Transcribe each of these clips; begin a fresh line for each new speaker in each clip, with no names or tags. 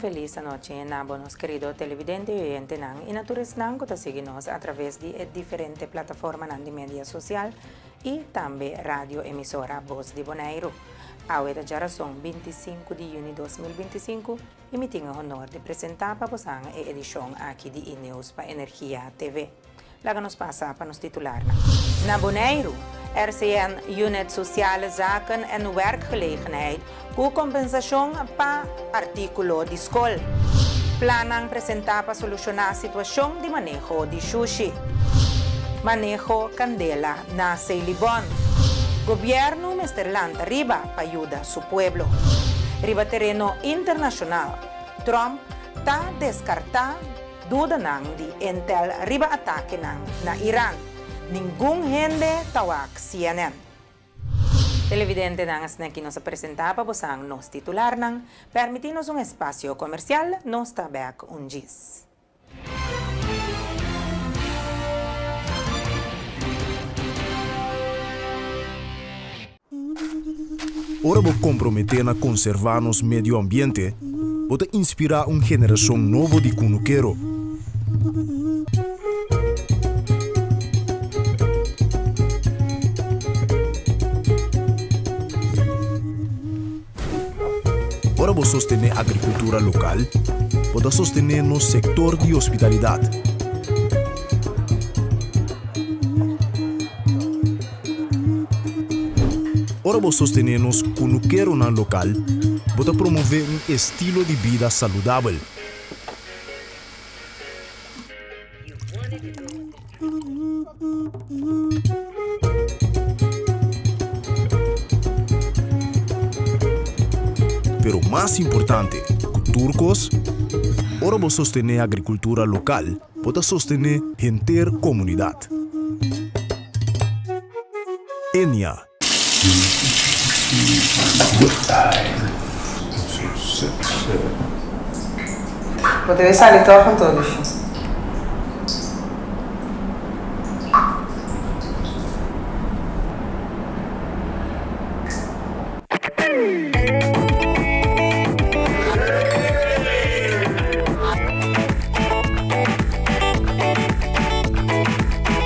feliz noche, buenos queridos televidentes y oyentes y naturales que seguimos a través de diferentes plataformas de media social y también radio emisora Voz de Bonaire. Ahora ya son 25 de junio de 2025 y me tengo el honor de presentar para vosotros la edición aquí de INews para Energía TV. La que nos pasa para nos titular. Na Bonaire, zijn unit sociale zaken en werkgelegenheid com compensação para artículo de escola. Planam apresentar para solucionar a situação de manejo de sushi. Manejo candela na Ceilibon. Governo mesterlanta riba para ajudar su pueblo. Riba terreno internacional. Trump está descartando duda de intel riba ataque na Iran. Ningún gente tawag CNN. Televidente nangas na que nos apresentava bosang nos titular nang permitimos un espacio comercial nos tabak un gis.
Ora vou comprometer a conservar nosso meio ambiente, pode inspirar uma geração nova de cunuqueiro. Ora vou sostener a agricultura local, pode sostener no setor de hospitalidade. Ora vou sostener nos cunuqueiro na local, pode promover um estilo de vida saudável. Pero mais importante, turcos, ora vou sostener a agricultura local, pode sostener a inteira comunidade. Enya.
Potevi salire con 14.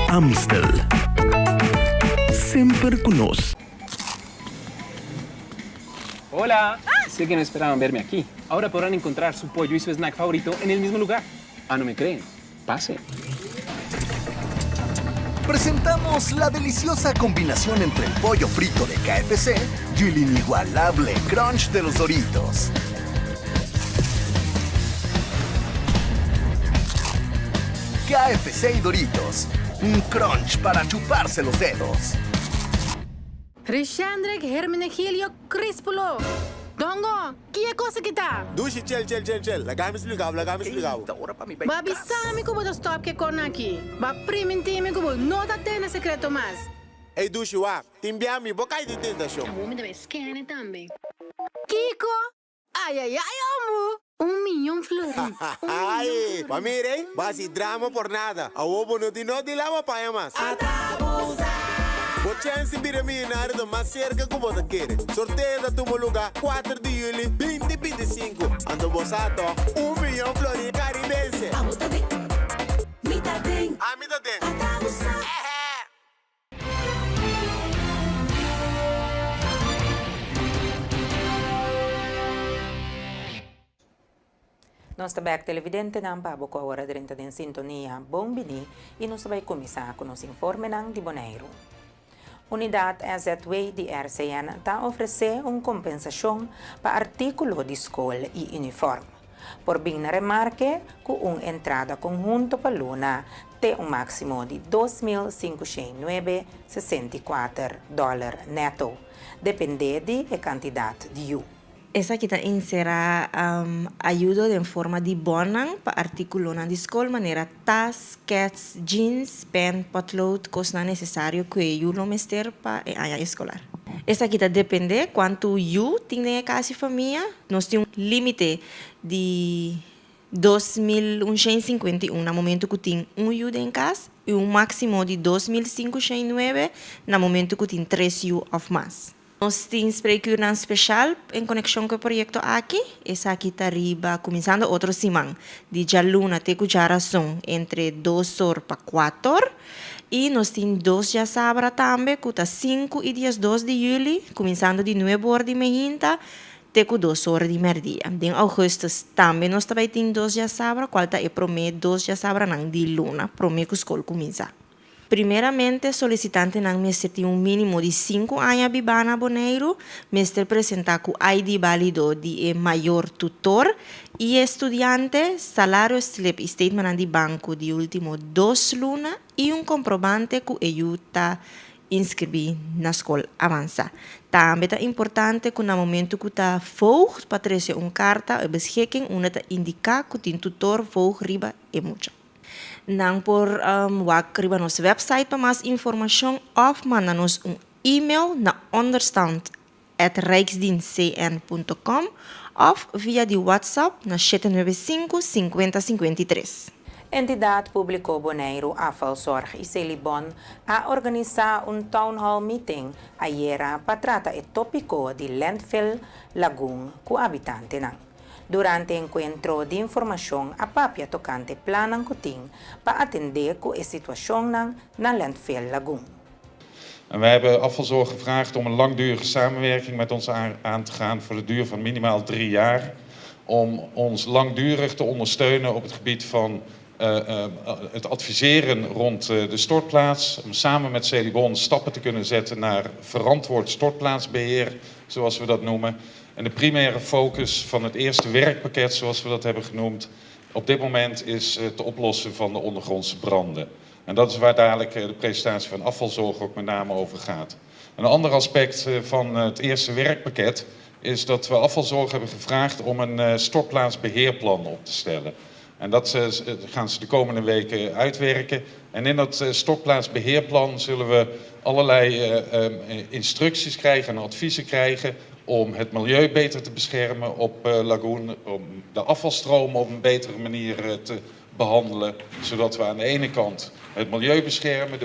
Amstel. Sempre conosco.
Hola, sé que no esperaban verme aquí. Ahora podrán encontrar su pollo y su snack favorito en el mismo lugar. Ah, ¿no me creen? Pase.
Presentamos la deliciosa combinación entre el pollo frito de KFC y el inigualable crunch de los Doritos. KFC y Doritos, un crunch para chuparse los dedos.
Rishandrek Hermenegilio Crispulo. Dongo, ¿qué cosa que está?
Dushi, chill. Lagami explicaw.
Babi sami ko bodo stop ke kon aqui. Ba primentime ko bodo no ta tena secreto mas.
Hey, Dushi, wa. Timbiami, bocai de tentação.
Amo me deve scanner também. Kiko? Ai, amo. Milhão florins.
Ai, pamire, basi drama por nada. Awobo no di lava paia mas. Vou chance bira milionário do mais cerca que você quer. Sorteio da tua lugar 4 de julho 2025. Ando bosato 1 milhão florins caribense. Mita tem.
Nós também televidente não para a hora de renta em sintonia bom bini e nós vai começar com os informes de Bonaire. Unidade EZ2 de RCN está oferecendo uma compensação para artículo de escola e uniforme. Por bem na remarque, com uma entrada conjunta para Luna, tem máximo de $2.509,64 neto, depende da quantidade de U.
Essa kita será ajuda em forma de bonang para artículo na escola, maneira tas, cats, jeans, pen, potlood, coisa necessário que o mester para a área escolar. Essa kita depende quanto o tem casa e família. Nós temos limite de 2.151 no momento que tem em casa e máximo de 2.509 no momento que tem 3 ou mais. Nós temos spreekuren special em conexão com o projeto aqui. Essa aqui está arriba, começando outro semana. De Jaluna até Cujaração, entre 2 horas para 4 horas. E nós temos 2 já sabra também, que está 5 e dias 2 de julho, começando de 9 horas de manhã, até 2 horas de meio-dia. Em agosto também nós também temos 2 já sabra, qual está prometo 2 já sabra de luna, prometo que a escola começa. Primeiramente, solicitante não mestre tem mínimo de 5 anos de bana boneiro, mestre apresentar com ID válido de maior tutor e estudante, salário slip statement de banco de último 2 lunas e comprovante que ajuda inscrever na escola avançada. Também é importante que no momento que está volgt, para trazer carta de beschikking, está indicar que tem tutor volgt riba e muito. Não por riba nossa website para mais informação of manda-nos e-mail na onderstand@rijksdienstcn.com of via de WhatsApp na 795 50 53.
Entidade Público Bonaire, Afvalzorg e Celibon a organizar town hall meeting ayer para tratar o tópico de landfill lagoon com habitante. Durante o encontro de informação, a papia tocante planan kuting para atender com a situação na landfill lagoon.
En wij hebben afvalzorg gevraagd om een langdurige samenwerking met ons aan te gaan voor de duur van minimaal 3 jaar. Om ons langdurig te ondersteunen op het gebied van het adviseren rond de stortplaats. Om samen met Celibon stappen te kunnen zetten naar verantwoord stortplaatsbeheer, zoals we dat noemen. En de primaire focus van het eerste werkpakket, zoals we dat hebben genoemd, op dit moment is het oplossen van de ondergrondse branden. En dat is waar dadelijk de presentatie van afvalzorg ook met name over gaat. Een ander aspect van het eerste werkpakket is dat we afvalzorg hebben gevraagd om een stortplaatsbeheerplan op te stellen. En dat gaan ze de komende weken uitwerken. En in dat stortplaatsbeheerplan zullen we allerlei instructies krijgen en adviezen krijgen om het milieu beter te beschermen op lagoon, om de afvalstromen op een betere manier te behandelen, zodat we aan de ene kant het milieu beschermen,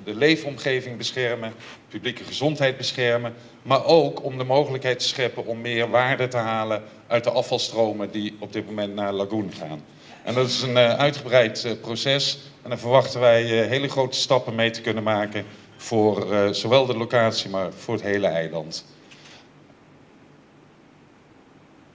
de leefomgeving beschermen, de publieke gezondheid beschermen, maar ook om de mogelijkheid te scheppen om meer waarde te halen uit de afvalstromen die op dit moment naar lagoon gaan. En dat is een uitgebreid proces en daar verwachten wij hele grote stappen mee te kunnen maken voor zowel de locatie, maar voor het hele eiland.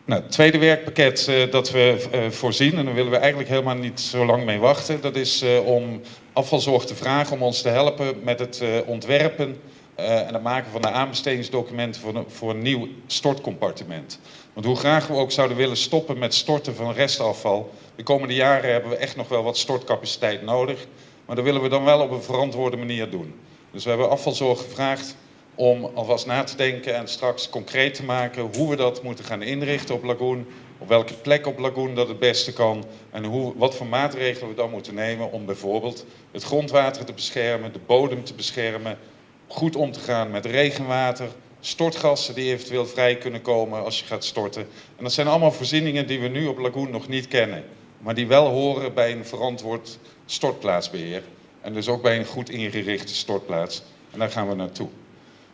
Nou, het tweede werkpakket dat we voorzien, en daar willen we eigenlijk helemaal niet zo lang mee wachten, dat is om afvalzorg te vragen om ons te helpen met het ontwerpen en het maken van de aanbestedingsdocumenten voor een nieuw stortcompartiment. Want hoe graag we ook zouden willen stoppen met storten van restafval, de komende jaren hebben we echt nog wel wat stortcapaciteit nodig, maar dat willen we dan wel op een verantwoorde manier doen. Dus we hebben afvalzorg gevraagd om alvast na te denken en straks concreet te maken hoe we dat moeten gaan inrichten op lagoon, op welke plek op lagoon dat het beste kan en wat voor maatregelen we dan moeten nemen om bijvoorbeeld het grondwater te beschermen, de bodem te beschermen, goed om te gaan met regenwater, stortgassen die eventueel vrij kunnen komen als je gaat storten. En dat zijn allemaal voorzieningen die we nu op lagoon nog niet kennen, maar die wel horen bij een verantwoord stortplaatsbeheer en dus ook bij een goed ingerichte stortplaats. En daar gaan we naartoe.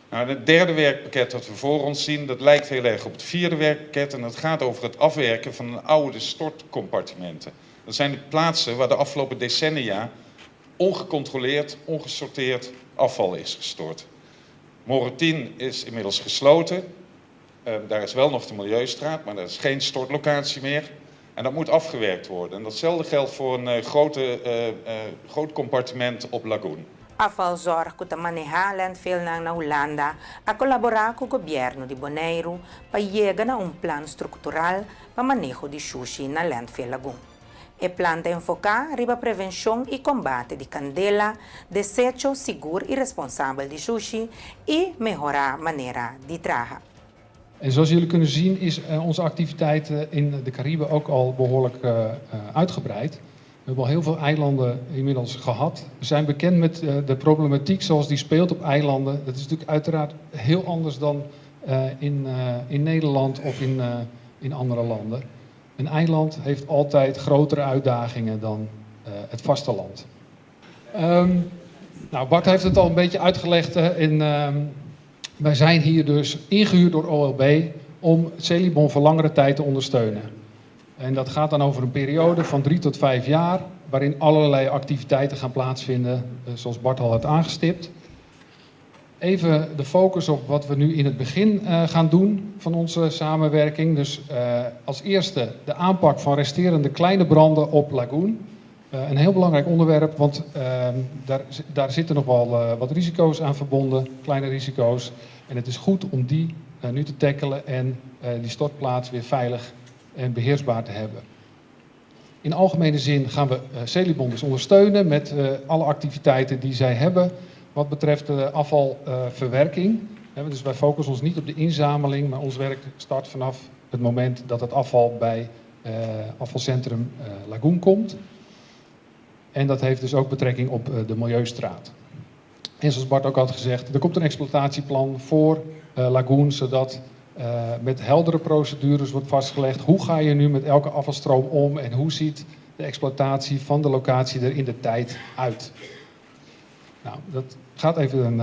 Nou, het derde werkpakket dat we voor ons zien, dat lijkt heel erg op het vierde werkpakket en dat gaat over het afwerken van oude stortcompartimenten. Dat zijn de plaatsen waar de afgelopen decennia ongecontroleerd, ongesorteerd afval is gestort. Moren 10 is inmiddels gesloten. Daar is wel nog de Milieustraat, maar daar is geen stortlocatie meer. En dat moet afgewerkt worden. En datzelfde geldt voor een groot compartiment op lagoon.
Afvalzorg kuta manejar landfill na Holanda a colaborar com o governo de Bonaire para chegar a plano estrutural para manejo de sushi na landfill lagoon. O plano está enfocado riba prevenção e combate de candela, desecho seguro e responsável de sushi e melhorar a maneira de trabalhar.
En zoals jullie kunnen zien is onze activiteit in de Cariben ook al behoorlijk uitgebreid. We hebben al heel veel eilanden inmiddels gehad. We zijn bekend met de problematiek zoals die speelt op eilanden. Dat is natuurlijk uiteraard heel anders dan in Nederland of in andere landen. Een eiland heeft altijd grotere uitdagingen dan het vasteland. Nou, Bart heeft het al een beetje uitgelegd. Wij zijn hier dus ingehuurd door OLB om Celibon voor langere tijd te ondersteunen. En dat gaat dan over een periode van 3 tot 5 jaar, waarin allerlei activiteiten gaan plaatsvinden, zoals Bart al had aangestipt. Even de focus op wat we nu in het begin gaan doen van onze samenwerking. Dus als eerste de aanpak van resterende kleine branden op Lagoon. Een heel belangrijk onderwerp, want daar zitten nog wel wat risico's aan verbonden, kleine risico's. En het is goed om die nu te tackelen en die stortplaats weer veilig en beheersbaar te hebben. In algemene zin gaan we Celibon dus ondersteunen met alle activiteiten die zij hebben wat betreft de afvalverwerking. Dus wij focussen ons niet op de inzameling, maar ons werk start vanaf het moment dat het afval bij afvalcentrum Lagoon komt. En dat heeft dus ook betrekking op de Milieustraat. En zoals Bart ook had gezegd, er komt een exploitatieplan voor Lagoon, zodat met heldere procedures wordt vastgelegd hoe ga je nu met elke afvalstroom om en hoe ziet de exploitatie van de locatie er in de tijd uit. Nou, dat gaat even een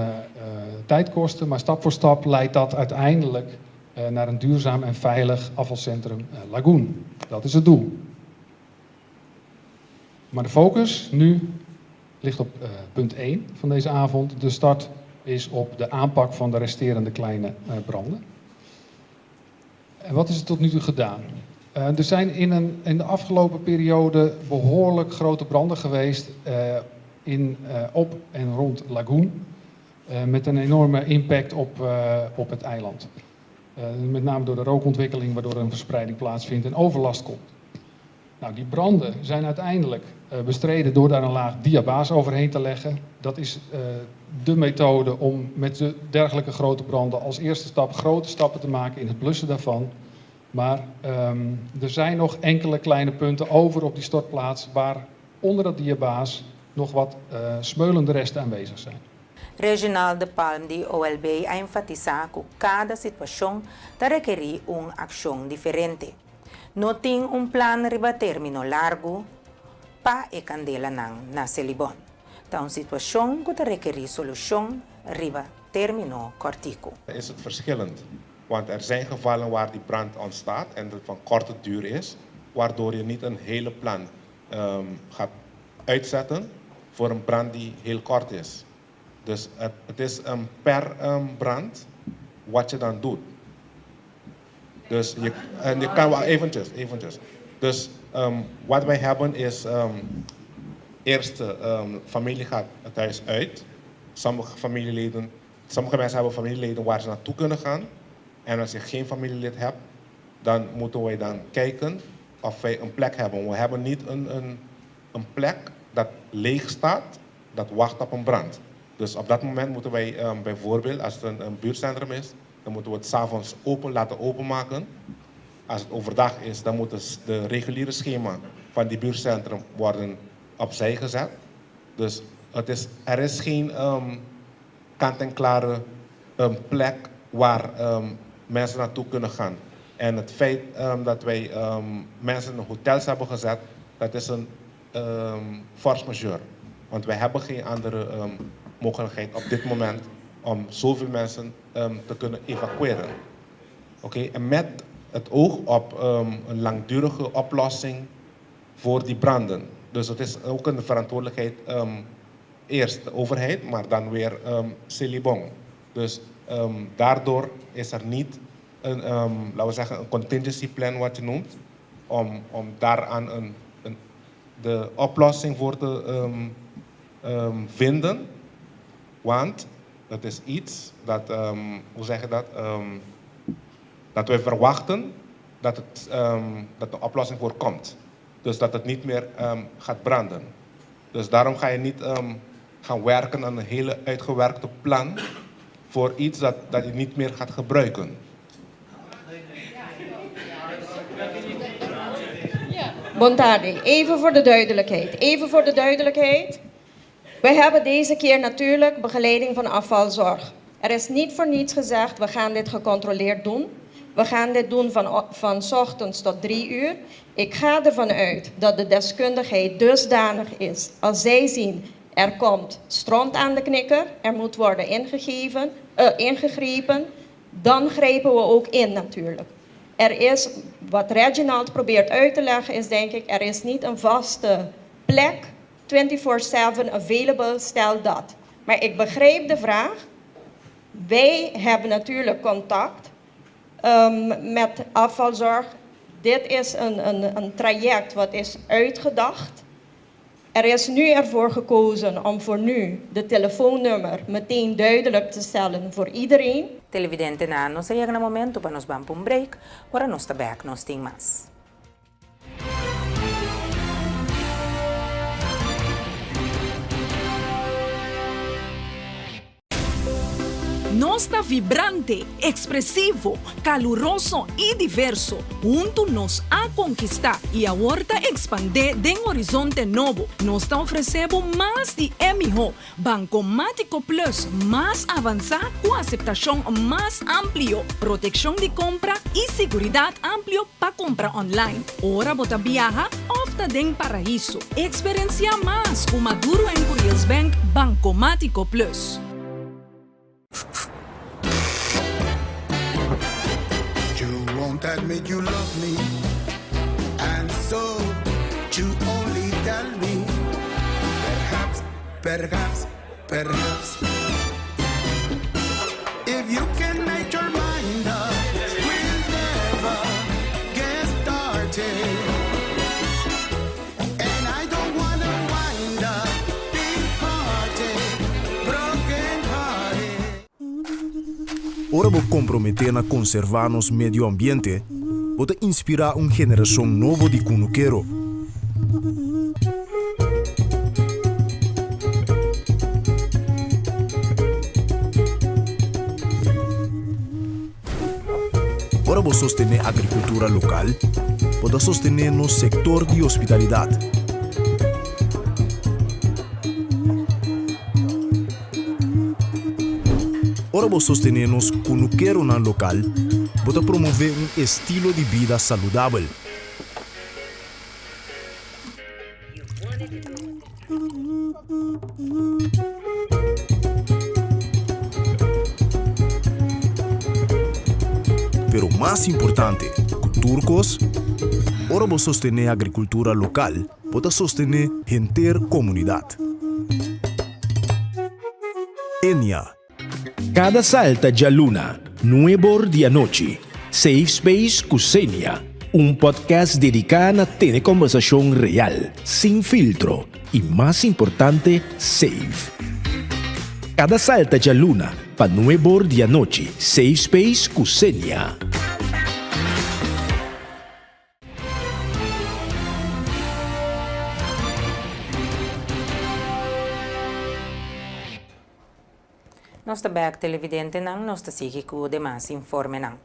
tijd kosten, maar stap voor stap leidt dat uiteindelijk naar een duurzaam en veilig afvalcentrum Lagoon. Dat is het doel. Maar de focus nu ligt op punt 1 van deze avond. De start is op de aanpak van de resterende kleine branden. En wat is er tot nu toe gedaan? Er zijn in de afgelopen periode behoorlijk grote branden geweest op en rond Lagoon. Met een enorme impact op het eiland. Met name door de rookontwikkeling, waardoor er een verspreiding plaatsvindt en overlast komt. Nou, die branden zijn uiteindelijk bestreden door daar een laag diabaas overheen te leggen. Dat is de methode om met dergelijke grote branden als eerste stap grote stappen te maken in het blussen daarvan. Maar er zijn nog enkele kleine punten over op die stortplaats waar onder dat diabaas nog wat smeulende resten aanwezig zijn.
Reginaldo Palm de OLB enfatiza que cada situación requiere una acción diferente. No tem plan riba termino largo pa e candela na Celibon. Ta een situatie que requiere solution riba termino cortico.
Is het verschillend, want er zijn gevallen waar die brand ontstaat en dat van korte duur is, waardoor je niet een hele plan gaat uitzetten voor een brand die heel kort is. Dus het is per brand wat je dan doet. Dus je kan wel eventjes. Dus wat wij hebben is, eerst familie gaat het huis uit. Sommige mensen hebben familieleden waar ze naartoe kunnen gaan. En als je geen familielid hebt, dan moeten wij dan kijken of wij een plek hebben. We hebben niet een plek dat leeg staat, dat wacht op een brand. Dus op dat moment moeten wij bijvoorbeeld, als het een buurtcentrum is, dan moeten we het 's avonds laten openmaken. Als het overdag is, dan moet de reguliere schema van die buurtcentrum worden opzij gezet. Dus er is geen kant-en-klare plek waar mensen naartoe kunnen gaan. En het feit dat wij mensen in hotels hebben gezet, dat is een force majeure. Want wij hebben geen andere mogelijkheid op dit moment om zoveel mensen te kunnen evacueren. Oké, en met het oog op een langdurige oplossing voor die branden. Dus het is ook een verantwoordelijkheid, eerst de overheid, maar dan weer Celibon. Dus daardoor is er niet laten we zeggen, een contingency plan wat je noemt, om daaraan de oplossing voor te vinden. Want dat is iets dat, hoe zeg je dat, dat wij verwachten dat de oplossing voor komt. Dus dat het niet meer gaat branden. Dus daarom ga je niet gaan werken aan een hele uitgewerkte plan voor iets dat je niet meer gaat gebruiken.
Bontardi, even voor de duidelijkheid. Wij hebben deze keer natuurlijk begeleiding van afvalzorg. Er is niet voor niets gezegd, we gaan dit gecontroleerd doen. We gaan dit doen van 's ochtends tot 3 uur. Ik ga ervan uit dat de deskundigheid dusdanig is. Als zij zien, Er komt stront aan de knikker, er moet worden ingegrepen. Dan grijpen we ook in natuurlijk. Er is, wat Reginald probeert uit te leggen, is denk ik, er is niet een vaste plek, 24/7 available, stel dat. Maar ik begreep de vraag. Wij hebben natuurlijk contact met afvalzorg. Dit is een traject wat is uitgedacht. Er is nu ervoor gekozen om voor nu de telefoonnummer meteen duidelijk te stellen voor iedereen.
Televidente na nos llega na momento para nos vamos un break, ora nos está back nos ting mas.
Nós está vibrante, expressivo, caluroso e diverso. Junto nos a conquistar e a horta expandir de um horizonte novo. Nós está oferecendo mais de MIHO, Bancomático Plus, mais avançado com aceitação mais amplio, proteção de compra e segurança amplio para compra online. Ora bota viaja, ofta den paraíso. Experiencia mais com Maduro em Curious Bank Bancomático Plus.
You won't admit you love me, and so you only tell me, perhaps, if you can make your mind up, we'll never get started. And I don't wanna wind up big hearted, broken hearted.
Ora vou comprometer a conservar nosso meio ambiente, pode inspirar uma geração nova de cunuquero. Ora vou sostener a agricultura local, pode sostener no sector de hospitalidade. Ora vou sostener nos cunuquero na local, pode promover um estilo de vida saudável. Pero mais importante, turcos, ora vou sostener a agricultura local, pode sostener a comunidade. Enia.
Cada salta de luna, nuevo de noche. Safe Space Kusenia, un podcast dedicado a tener conversación real, sin filtro y más importante, safe. Cada salta de luna, pa nuevo de noche. Safe Space Kusenia.
Nosta back televidente nang nosta sige ku de mas informe nang.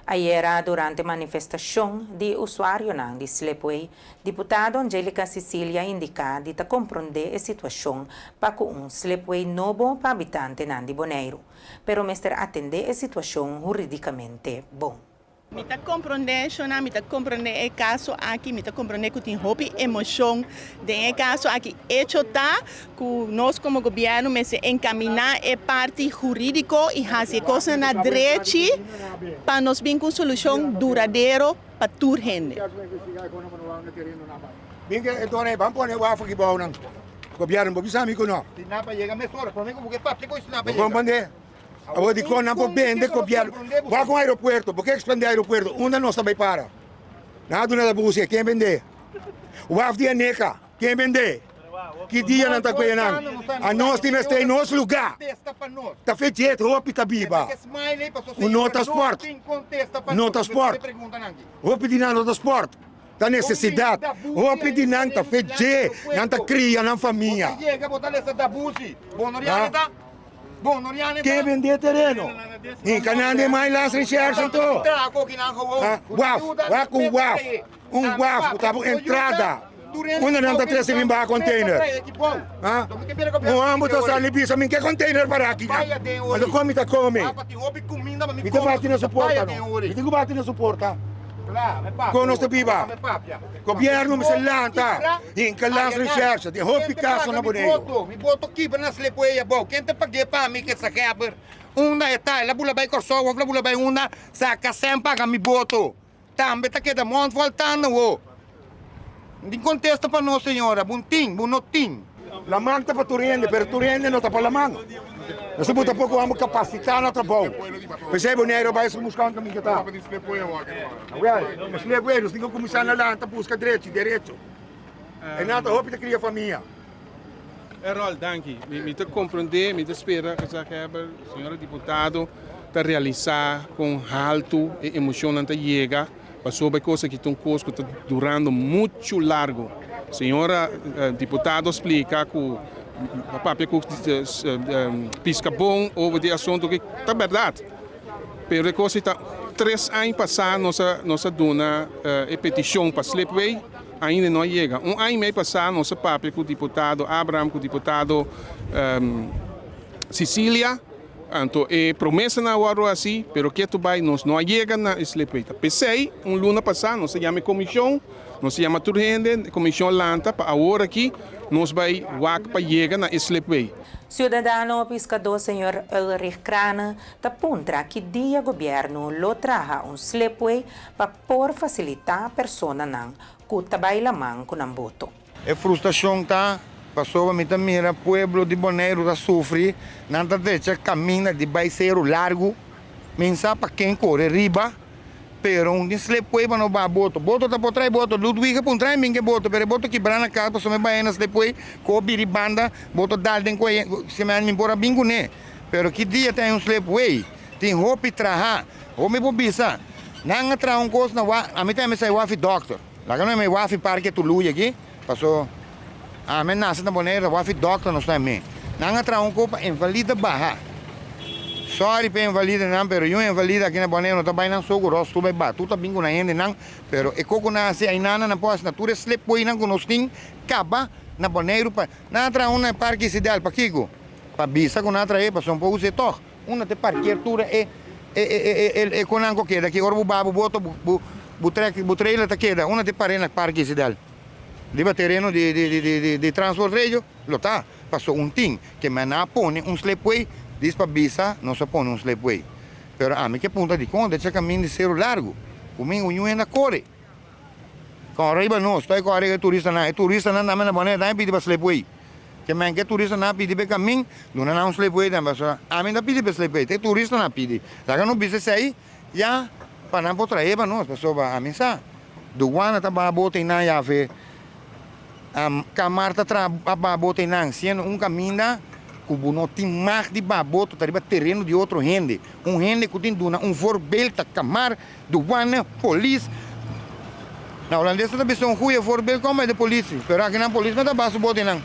Ayer, durante manifestação de usuário nang de Slepway, deputado Angelica Cecilia indica de compreender a situação para com Slepway novo para habitante nang de Bonaire, pero mestre atender a situação juridicamente bom.
Me compreender o caso aqui, me compreender que tem hobby, emoção, de caso aqui, hecho tá, que nós como governo me se encaminhar a parte jurídico e fazer coisa na direita para nós vir com solução duradoura para toda gente.
Vinga, então é bom pôr o afo que bom não. Governo, vou avisar amigo não. Se não para chegar mais fora, para mim como que papo, que isso não para chegar. Vamos Agora de quando não pode vender, governo. Vai com o aeroporto, porque expandir o aeroporto, onde nós também para. Nada na Búzia, quem vender? O afo de Neca, quem vender? Que dia não está coiando? A nós temos que ter nosso lugar. Está feito, roupa está viva. O nota esporte. Nota esporte. Roupa de nota esporte. Da necessidade. Roupa de nanta feito, não está criando na família. Quem vender terreno? Em Canadá mais lá se enxerga então. Waf, com waf. Waf, tá entrada. Onde não está trazendo para container? O amo está saindo pisa, mas que container para aqui? Mas come tá come. Me te bate na suporta não? Me te bate na suporta. Conosco piba. Governo me se lanta. In calas recherche, de hoop Picasso na boneco.
Mi boto aqui para se lepoia bom. Quem te pague para mim que essa quebra? Uma é tá, la bula vai corso, la bula vai uma, saca sempre paga mi boto. Também tá que da mão voltando o. Não contesta para nós, senhora, bunting, bunoting.
La man tá para Turende, pero Turende não tá para la man. Nós temos pouco vamos capacitar no trabalho. Pensei boneiro vai se buscar um caminho que tá. Mas lepoia, nós temos que começar na lanta, busca direito. E nada, hoop de cria família.
Errol, dank je. Me te compreender, me te esperar que essa quebra, senhora deputado, te realizar com alto e emocionante chega, passou por coisa que estão conosco durando muito largo. Senhora deputado explica que o papai pisca bom over de assunto que é verdade. Pero a coisa está 3 anos passar nossa dona petição para Slipway ainda não chega. Ano e meio passado, nosso papai com o deputado Abraham, com o deputado Cecília, então, promessa na hora assim, pero que tu vai, nós não chega na Slipway. Pensei, luna passado, nós se chama comissão, nós se chama Turgende, comissão Lanta, para agora aqui, nós vai para chegar na Slipway.
Ciudadano pescador senhor Ulrich Krane apunta que dia governo lo traha slipway para por facilitar a persona nang kutabay lamang kunamboto.
É frustração tá, passou a mim também, pueblo de Bonaire da sofre, nada deixa caminha de baixeiro largo, mensa para quem corre riba, pero um slipway para não boto tá por trás boto, Ludwig por trás minha boto, pero boto quebrar na casa, passou me vai na slipway, com biribanda, boto dar den coi, se me embora bingo né, pero que dia tem slipway, tem roupa traha, ou me bobisa, não atra coisa na a mim também sai wafi doctor. Laga não é meu wafi parque tu lui aqui, passou a mim nasce na Bonaire, wafi doctor nós também. Não atra copa invalida barra. Sorry para invalida não, pero eu invalida aqui na Bonaire não tá bem não sou grosso, tu vai bater, tu tá bingo na gente não, pero e coco nasce aí nana na pós natura slipway não conosting, caba na Bonaire para não atra parque cidade para Kiko, para bisa com atra aí, passou pouco se toc, te parque altura e com anco que daqui agora o babo boto Butrela tá queda, uma te parei na parque cidade. Liba terreno de transporte regio, lo tá. Passou tim que me na põe slipway, diz para bisa, não se põe slipway. Pero a mim que ponta de conta, deixa caminho de ser largo. Comigo eu ainda corre. Com arriba não, estou com a turista não na minha boneca, não pede para slipway. Que me que turista não pede para caminho, não slipway, não mas a mim não pede para slipway, tem turista não pede. Lá não bisa sair, já para não poder ir para nós, pessoal, a mim sabe. Do guana tá para botar na ave, camar tá para botar na, sendo caminho que não tem mais de baboto, tá riba terreno de outro gente, gente que tem duna, vorbel tá camar do guana, polícia. Na holandesa também são ruim, vorbel como é de polícia, pero aqui na polícia não tá baixo botar não.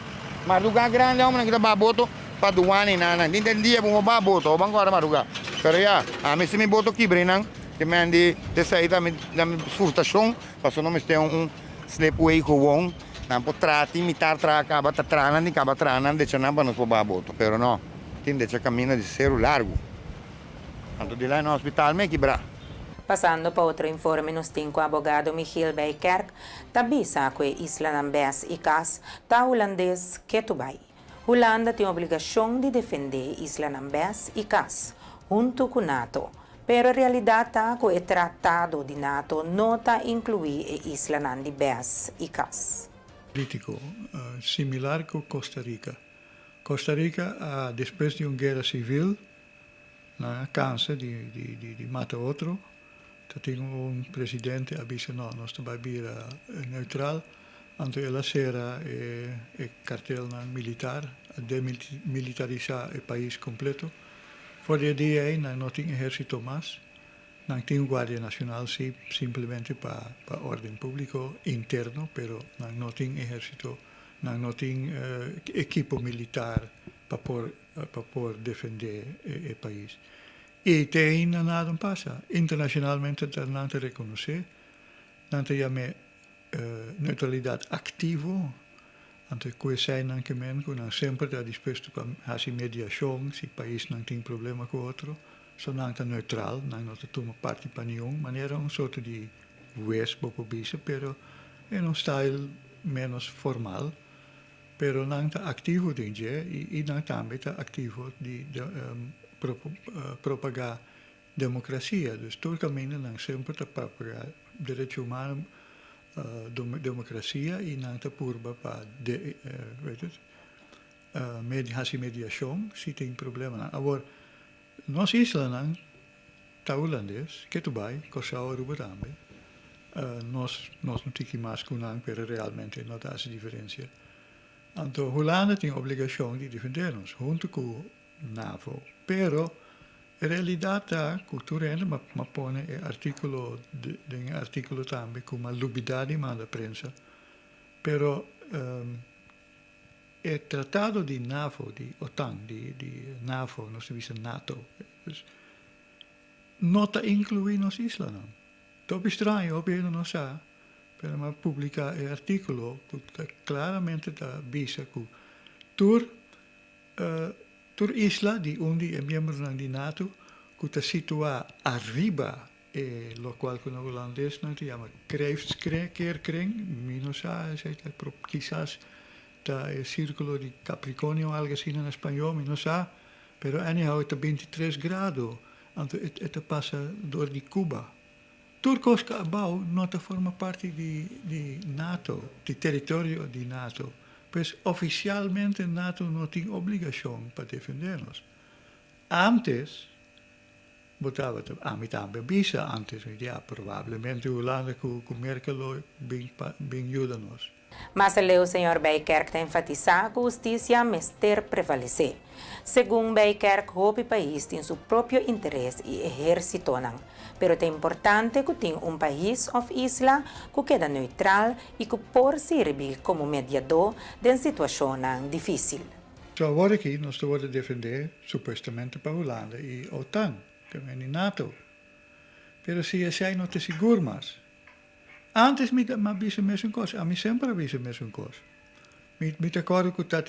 Mas lugar grande é uma que tá baboto para do guana não, entendia como baboto, ou agora mas lugar. Pero já, a mim se me boto aqui brenang. Que me ande de sair da frustração, passou não me tem slipway gewoon, não pode tratar, imitar, acaba trana, deixa não para nos pobar boto, pero não, tem deixa caminho de ser largo. Anto de lá no hospital me quebrar.
Passando para outro informe, nos tem com o abogado Michiel Bijkerk, tabisa que Isla Nambes e Cas, tá holandês Ketubay. Holanda tem a obrigação de defender Isla Nambes e Cas, junto com NATO. Pero a realidade está que o tratado de NATO não está incluído em Isla Nambes e Cas.
Político similar com Costa Rica. Costa Rica, depois de uma guerra civil, na cansa de matar outro, tem presidente que avisa não, nós estamos neutral, ante ela será o cartel militar, demilitarizar o país completo. Voor de DA não tem exército mais, não tem Guardia Nacional simplesmente para ordem público interno, pero não tem exército, não tem equipo militar para por defender o país. E tem nada passa. Internacionalmente não te reconhecer, não te chama neutralidade ativo. Ante que zijn dan kemen, kunnen sempre daar disposto para fazer mediação, se o país não tem problema com outro, só não está neutral, não está tomando parte para nenhum, mas era soort de West popobisa, pero en un style menos formal. Pero nang ta activo dinje, i nang tambe ta activo di propagar democracia. Dus turcamente nang sempre ta propagar direito humano, democracia e nang ta purba pa mediação, se tem problema. Agora, nós isla nang ta holandês, que tu vai, coçar o ruba tambe. Nós não tiki mais kunang, pero realmente não há essa diferença. Então, Holanda tem a obrigação de defender-nos, junto com o NAVO. Pero, a realidade é que o Turene ma põe artículo também com uma lubidade da prensa. Pero, o tratado de NAVO, de OTAN, de NAVO, nós se NATO, não está incluído nas islas. Top estranho, opinião não sabe. Pero ma publica el artículo que claramente da visa que tur isla di undi è membro di NATO che sta situa arriba lo qual con holandês non si chiama Keerkring, non sa, quizás da il circolo di Capricornio algo assim in spagnolo, non sa, pero anyhow è 23 grado, e passa door di Cuba. Turcos Cabau não forma parte de NATO, de território de NATO, pois oficialmente NATO não tem obrigação para defender-nos. Antes, botava a mitad bebisa, antes, provavelmente Holanda com Merkel bem ajuda-nos.
Mas o senhor Bijkerk enfatizar que a justiça mester prevalecer. Segundo Bijkerk, o país tem seu próprio interesse e exército, pero é importante que tenha país ou isla que queda neutral e que pode servir como mediador de situação difícil.
Agora aqui nós estamos a defender supostamente para a Holanda e a OTAN, também a NATO. Pero se zij não te seguro mais. Antes me avisa mesmo coisa, a mim sempre avisa mesmo coisa. Me acordo que tá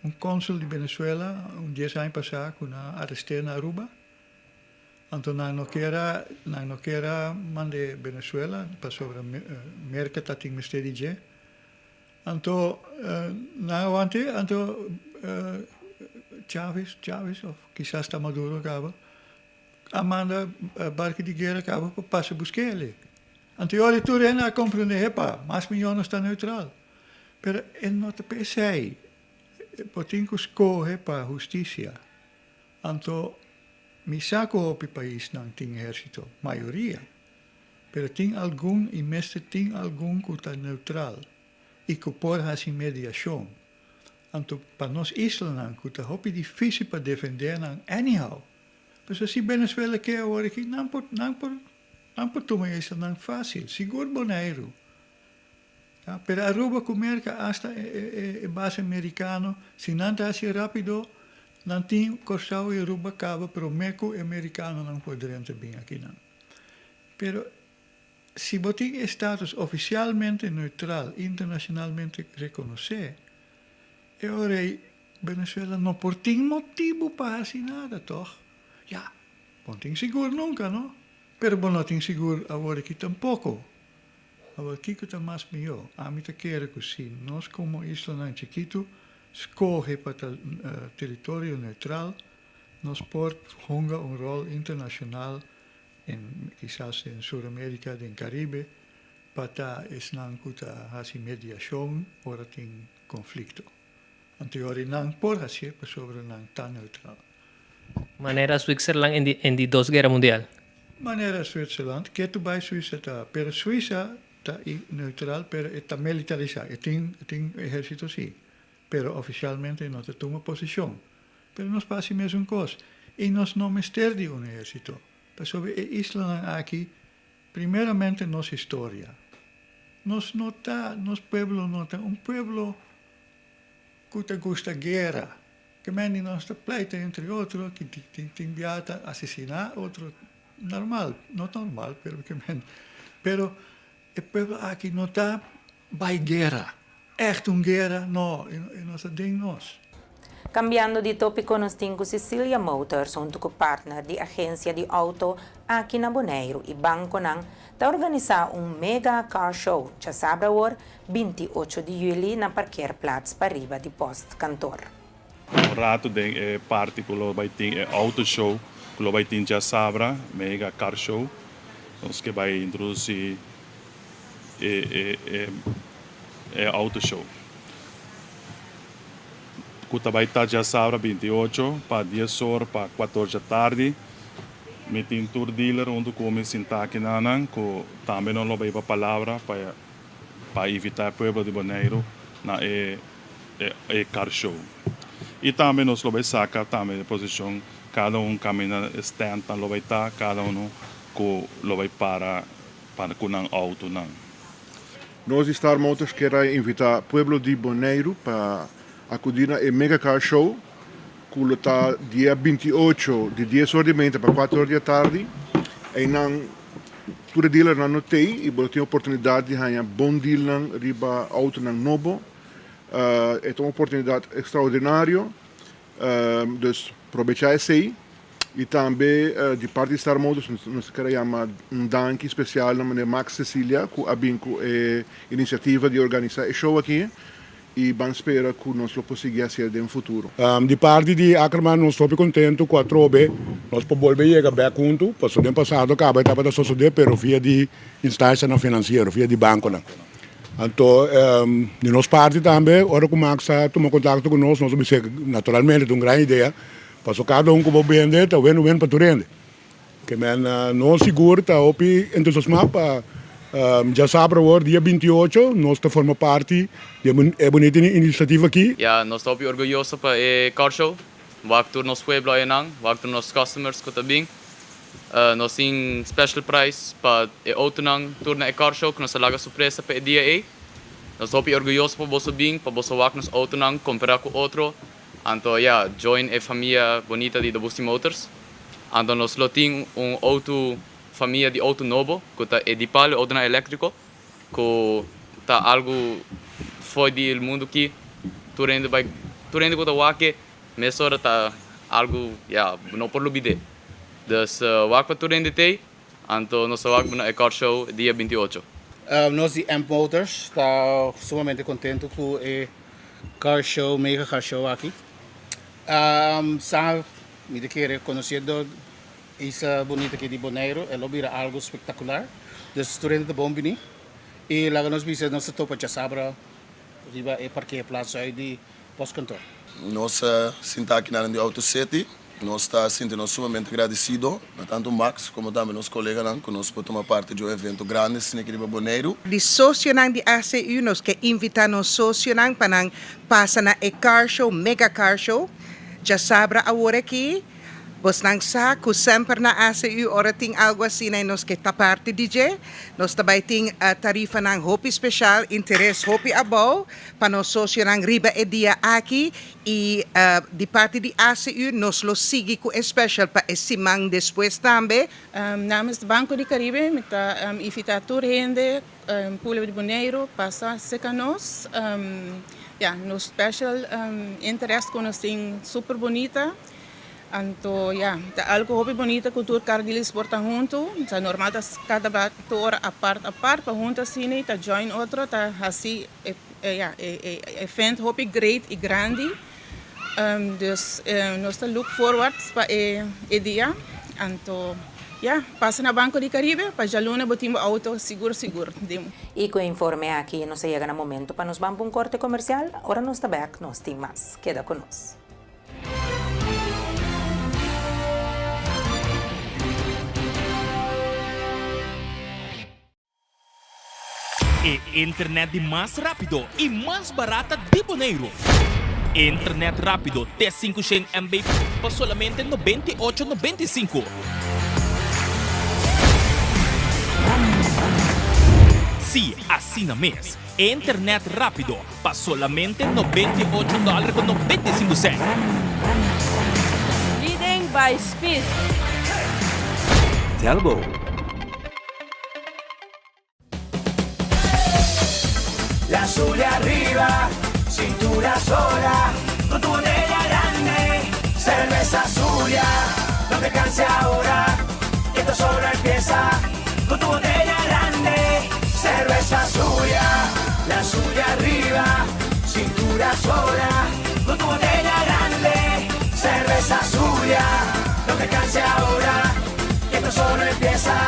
um cônsul de Venezuela, 10 anos passado, que arrestei na Aruba. Então não quero mandar Venezuela para sobre merca tá tem mistério de. Então não ante Chávez ou quizás está Maduro acaba. Amanda barco de guerra acaba para passar buscar ele. Anteriore Turena a compreender, mas milhões está neutral. Pero não te pensei, potinho escorre para a justiça. Então, me saco o país não tem exército, maioria. Pero tem algum, e mesmo tem algum que está neutral e que pode fazer mediação. Então, para nós islas, que está muito difícil para defender, anyhow. Mas se Venezuela quer agora aqui, não por tomar isso não é fácil, seguro boneiro. Ja, pero Aruba comerca hasta base americano, se não está assim rápido, não tem costado e Aruba acaba, pero meco americano não poderiam também aqui não. Pero se botem status oficialmente neutral, internacionalmente reconhecer, agora Venezuela não por tem motivo para fazer nada, toch? Ja, não tem seguro nunca, não? Pero não tem seguro agora aqui tampouco. Agora aqui que está mais melhor. A mim te quero que sim, nós como isla chiquito, escorre para o território neutral, nós pode jogar rol internacional, quizás em Sudamérica, em Caribe, para não fazer mediação, ora tem conflito. Anterior não pode fazer, sobre não tão neutral.
Maneira Switzerland em de duas guerras mundiais.
Maneira Zwitserland, que tu bij Suíça está, pero Suíça está neutral, pero está militarizado, tem exército sim, pero oficialmente não toma posição. Pero nós passa a mesma coisa, e nós não mester de exército. Sobre a isla aqui, primeiramente nossa história. Nós não tá, nosso povo não tá, povo que gosta de guerra, que meni nós está pleita entre outros, que tem enviado assassinar outro. Normal, não normal, pero o povo aqui não está by guerra. Echt guerra, não, e nós temos nós.
Cambiando de tópico, nós temos Cecilia Motors, junto com o partner de agência de auto aqui na Bonaire e Banco Nang, está organizar mega car show, que sábado, 28 de julho, na Parkeerplaats Pariba de Post Cantor.
Rato de parte que vai ter auto show, que vai ter já sabra mega car show, nós que vai introduzir auto show. Que vai estar já sabra 28 para 10 horas para 14 da tarde. Me tem tour dealer onde come sentar aqui na Anang, que também não vai para palavra para evitar o povo de Bonaire na car show. E também nós vai sacar também a posição, cada caminha stand, vai estar, cada que vai para com um auto.
Nós Star Motors quer invitar o povo de Bonaire para acudir a Mega Car Show, que está dia 28 de 10 horas de manhã para 4 horas da tarde. E não todo dealer não tem e você tem a oportunidade de ganhar bom deal na riba auto na novo. É uma oportunidade extraordinária, dus aproveitar isso aí. E também de parte de Star Motors nós queremos dank especial na Max Cecilia, que abençoou a iniciativa de organizar o show aqui. E vamos esperar que nós possamos fazer no futuro.
De parte de Ackerman, nós estamos contentes com a trobe. Nós podemos chegar bem junto, porque no passado acaba de suceder, mas via de instância financeira, via de banco. Então, de nossa parte também, hora que o Max toma contato conosco, nós vamos naturalmente uma grande ideia, para cada que vai vender, está vendo para tu rende. Que não seguro, está entusiasmado para já sabe o dia 28, nós estamos formando parte de uma bonita iniciativa aqui.
Nós estamos orgulhosos para o car show. Vamos ter nosso pueblo aí, vamos ter nossos customers que também. Nós temos special price para o auto tornar o car show, que nós laga surpresa para o dia aí. Nós estamos orgulhosos para você bem, para você ver nos auto comparar com outro. Então, join a família bonita de Bosti Motors. Então, nós temos auto família de auto novo, que está edipal, auto elétrico, que está algo fora do mundo aqui, turendo que está aqui, mas agora está algo, não pode olvidar. Então, o que turendo tem, então nós vamos no car show dia 28.
Nós de Amp Motors está sumamente contente com o car show, mega car show aqui. Sabe, me querer conhecido essa bonita aqui de Bonaire, ela vira algo espetacular. Dus turende de bom bini. E lá nós vimos nossa topa de sabra, riba e parqueerplaats uit de postkantoor.
Nós sentamos aqui na Auto City. Nós estamos sentindo sumamente agradecidos, tanto Max como também nossos colegas, que nós podemos tomar parte de evento grande aqui em Bonaire.
De sócio de ACU, nós que invitamos sócio para passar na car show, mega car show. Já sabra agora aqui. Vos nang sa, que sempre na ACU ora ting algo assim na nós que está parte DJ, nós também tem a tarifa ng hopi special, interesse hopi abaw, para nós sócio ng riba e dia aqui e de parte de ACU nós lo sigue com special para esse mang depois também.
Namens do Banco de Caribe, met invita turhende, Pueblo de Bonaire, passa seca nós, nos special interesse que nós tem super bonita. Então, algo hobby bonita, cultura cardilis porta junto, tá normal tá cada bator apart para junto assim, tá join outro, tá assim, event hobby great e grande, dus nós tá look forward para o dia, então passa na Banco de Caribe, para já luna botimos auto seguro.
E com o informe aqui, nós chega no momento para nos vamos para corte comercial, agora nós está back, nós tem mais, queda conosco.
Internet de mais rápido e mais barata de Bonaire. Internet rápido T500 MB por solamente 98,95. Sim, assina mês. Internet rápido por solamente $98,95.
Leading by speed.
Telbo.
La azul de arriba, cintura sola, con tu botella
Cerveza Zulia, no te canses ahora, que esto solo empieza con tu botella grande. Cerveza Zulia, la Zulia arriba, cintura sola, con tu botella grande. Cerveza Zulia, no te canses ahora, que esto solo empieza.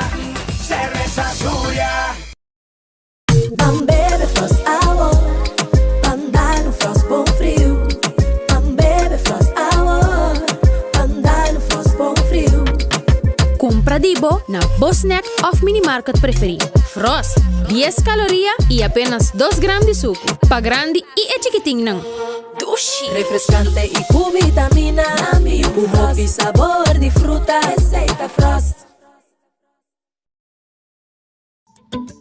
Cerveza Zulia.
Mam bebe Frost Hour, andar no Frost bom frio. Mam bebe Frost Hour, andar no Frost bom frio.
Compra Dibo na Bosnack of Minimarket preferido. Frost, 10 calorias y apenas 2 gramos de suco. Pa grande y é chiquitín não. Dushi.
Refrescante y con vitamina. Un hobby sabor de fruta. Receita Frost.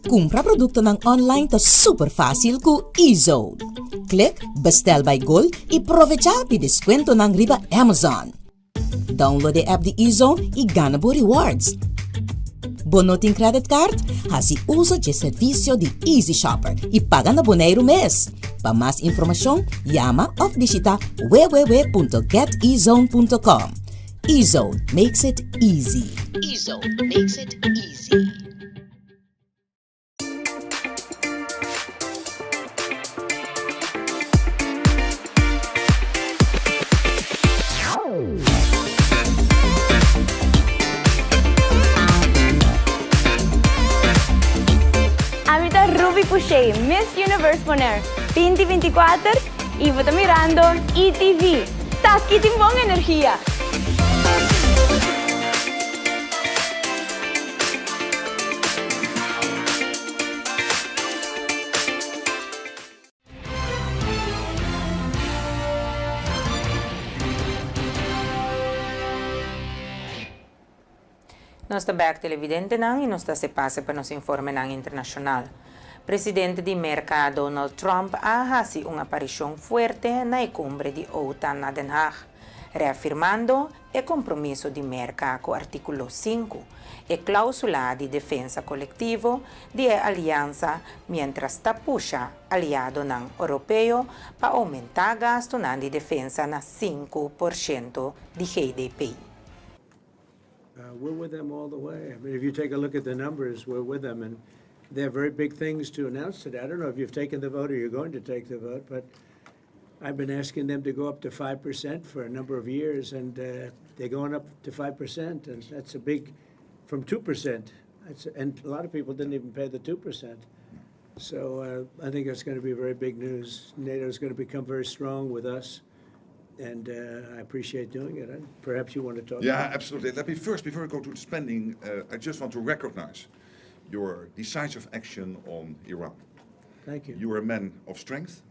Compra produto ng online ta super fácil ku eZone. Click Bestel by Gold e aprovecha pi descuento ng riba Amazon. Download the app de eZone e gana bo rewards. Bonoting credit card, hasi uso de servicio de Easy Shopper e paga na Bonaire mês. Para mais informação, llama ou visita www.getezone.com. eZone makes it easy.
eZone makes it easy.
Amita Ruby Puche, Miss Universe Bonaire 2024 y vota mirando ETV. Taki timbong energía.
Nós back televidente nang e nós se passa para nos informe nang internacional. Presidente de Merca Donald Trump hasi uma aparição forte na cumbre de OTAN na Den Haag, reafirmando o compromisso de Merca com o artículo 5 e cláusula de defesa coletivo de aliança, mientras tapuxa aliado nang europeu para aumentar gasto na de defesa na 5% de GDP.
We're with them all the way. I mean, if you take a look at the numbers, we're with them, and they have very big things to announce today. I don't know if you've taken the vote or you're going to take the vote, but I've been asking them to go up to 5% for a number of years, and they're going up to 5%, and that's a big, from 2%. And a lot of people didn't even pay the 2%. So I think that's going to be very big news. NATO is going to become very strong with us. And I appreciate doing it. Perhaps you want to talk
Yeah,
about it.
absolutely. Let me first, before I go to the spending, I just want to recognize your decisive action on Iran.
Thank you.
You are a man of strength,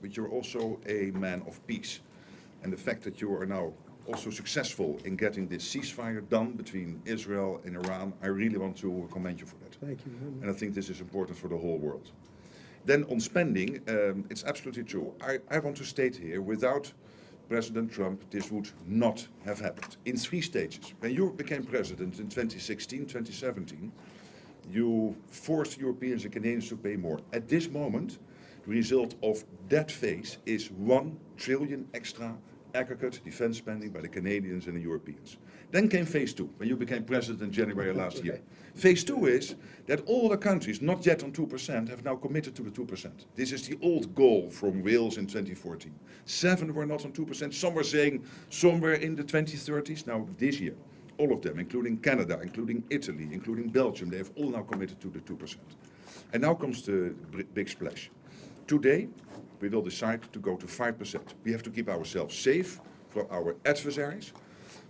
but you're also a man of peace. And the fact that you are now also successful in getting this ceasefire done between Israel and Iran, I really want to commend you for that.
Thank you very much.
And I think this is important for the whole world. Then on spending, it's absolutely true. I want to state here, without President Trump, this would not have happened in 3 stages. When you became president in 2016, 2017, you forced Europeans and Canadians to pay more. At this moment, the result of that phase is 1 trillion extra aggregate defense spending by the Canadians and the Europeans. Then came phase 2, when you became president in January last year. Phase 2 is that all the countries not yet on 2% have now committed to the 2%. This is the old goal from Wales in 2014. 7 were not on 2%. Some were saying somewhere in the 2030s. Now this year, all of them, including Canada, including Italy, including Belgium, they have all now committed to the 2%. And now comes the big splash. Today, we will decide to go to 5%. We have to keep ourselves safe for our adversaries,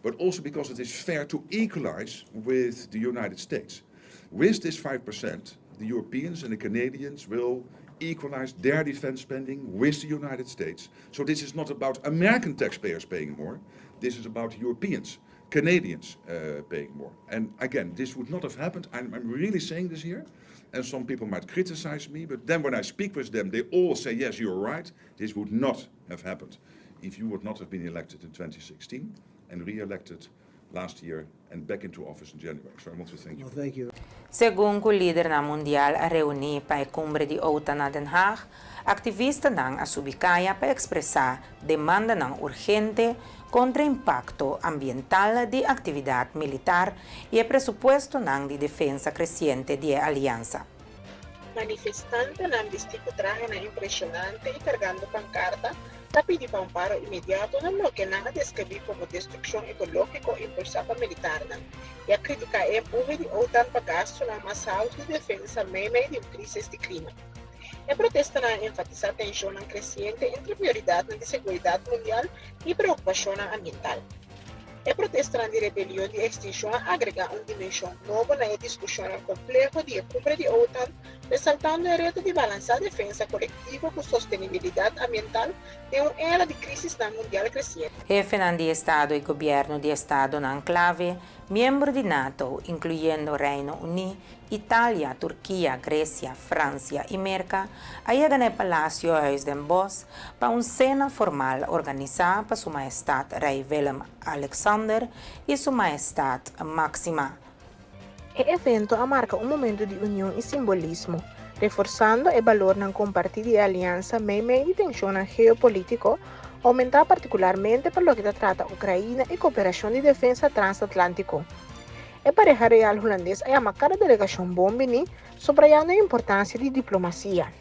but also because it is fair to equalize with the United States. With this 5%, the Europeans and the Canadians will equalize their defense spending with the United States. So this is not about American taxpayers paying more. This is about Europeans, Canadians paying more. And again, this would not have happened. I'm really saying this here. And some people might criticize me, but then when I speak with them, they all say, yes, you're right. This would not have happened if you would not have been elected in 2016 and re-elected last year and back into office in January. So I want to thank you.
Well, thank you.
Segundo o líder na mundial a reunir para a cumbre de OTAN na Den Haag, ativista nang asubikaya para expressar demanda nang urgente contra impacto ambiental di atividad militar e presupuesto di defensa crescente di alianza.
Manifestantes ng distrito traje na impresionante y cargando pancarta tapi di amparo inmediato ng lo que nang describir como destrucción ecológico impulsada militar na. E a crítica é empuje de OTAN pagasto ng masaos de defensa meio de crisis de clima. E protesta na enfatizar tensão ng crescente entre prioridade de seguridad mundial e preocupação ambiental. E protesta de rebelião de extinção agrega uma dimensão nova na discussão complexa de cumbre de OTAN, ressaltando o reto de balançar a defesa coletiva com sustentabilidade ambiental de uma era de crise mundial crescente.
Jefe de Estado e Governo de Estado na enclave, membro de NATO, incluyendo Reino Unido, Italia, Turquia, Grecia, Francia e Merca, llegan al Palacio Huis den Bosch para una cena formal organizada por Su Majestad Rei Willem-Alexander e Su Majestad Máxima.
El evento marca un momento de unión y simbolismo, reforzando el valor de compartir de alianza medio de tensión geopolítico, aumentar particularmente por lo que trata Ucrania y cooperación de defensa transatlántico. El pareja real holandés ha llamado a la delegación Bombini, subrayando la importancia de diplomacia.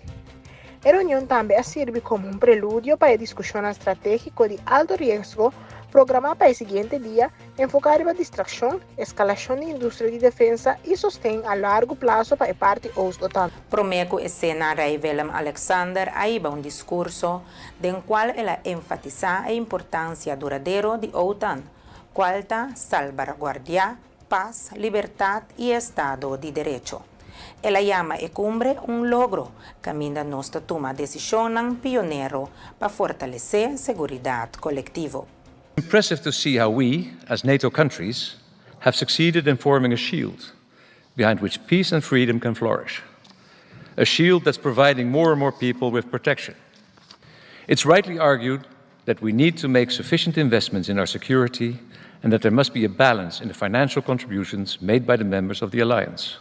La reunión también sirve como un preludio para la discusión estratégica de alto riesgo programada para el siguiente día, enfocada en la distracción, escalación de industria de defensa y sostén a largo plazo para el parte OTAN.
Promeco escena Rei Willem-Alexander iba un discurso del cual él enfatiza la importancia duradera de OTAN, cual salvaguardia paz, libertad y Estado de Derecho. Ella llama a cumbre un logro, camina nuestra toma de decisión pionero para fortalecer seguridad colectiva.
Impressive to see how we, as NATO countries, have succeeded in forming a shield behind which peace and freedom can flourish. A shield that's providing more and more people with protection. It's rightly argued that we need to make sufficient investments in our security and that there must be a balance in the financial contributions made by the members of the alliance.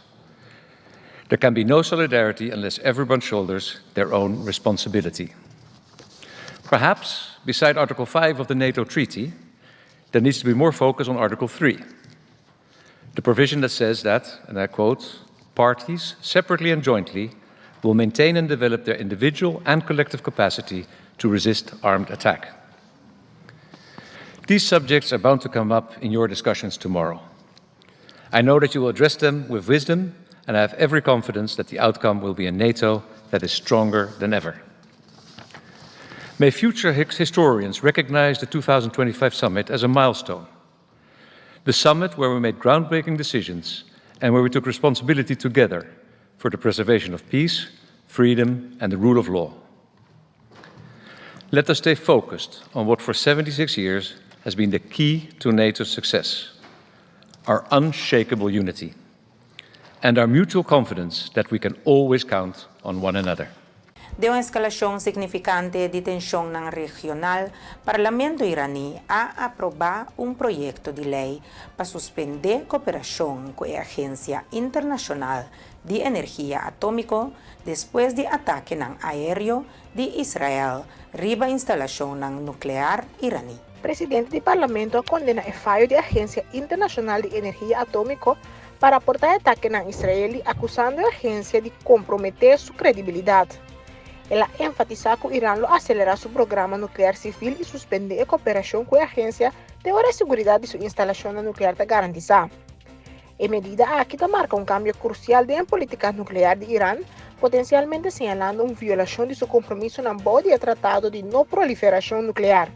There can be no solidarity unless everyone shoulders their own responsibility. Perhaps, beside Article 5 of the NATO Treaty, there needs to be more focus on Article 3, the provision that says that, and I quote, parties, separately and jointly, will maintain and develop their individual and collective capacity to resist armed attack. These subjects are bound to come up in your discussions tomorrow. I know that you will address them with wisdom, and I have every confidence that the outcome will be a NATO that is stronger than ever. May future historians recognize the 2025 summit as a milestone. The summit where we made groundbreaking decisions and where we took responsibility together for the preservation of peace, freedom, and the rule of law. Let us stay focused on what for 76 years has been the key to NATO's success, our unshakable unity, and our mutual confidence that we can always count on one another.
De una escalación significante de tensión regional, Parlamento iraní ha aprobado un proyecto de ley para suspender cooperación con la Agencia Internacional de Energía Atómica después de ataque aéreo de Israel riba instalación nuclear iraní.
Presidente del Parlamento condena el fallo de la Agencia Internacional de Energía Atómica para aportar ataque a Israel, acusando a la agencia de comprometer su credibilidad. Él enfatiza que Irán lo acelera su programa nuclear civil y suspende la cooperación con la agencia de la seguridad de su instalación nuclear garantizada. En medida aquí marca un cambio crucial de la política nuclear de Irán, potencialmente señalando una violación de su compromiso en el Tratado de No Proliferación Nuclear.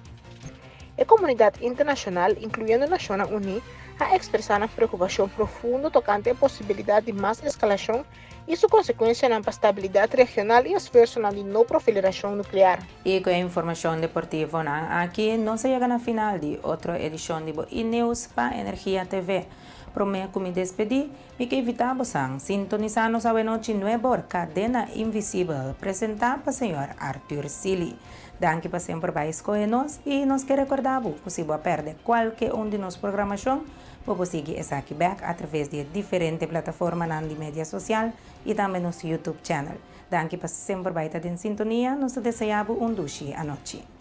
La comunidad internacional, incluyendo Naciones Unidas, ha expresado una preocupación profunda tocante a la posibilidad de más escalación y su consecuencia en la estabilidad regional y esfuerzo de no proliferación nuclear.
Y con información deportiva, aquí no se llega a la final de otra edición de E-News para Energía TV. Prometo me despedir y que invitamos a sintonizarnos a noche nueva Cadena Invisible, presentada por el señor Arthur Sili. Danke por siempre para escogernos y nos que recordar que si va a perder cualquier uno de nuestra programación, vos seguir esa aquí back a través de diferentes plataformas de media social y también nuestro YouTube channel. Danke por siempre para estar en sintonía, nos deseamos un dulce anoche.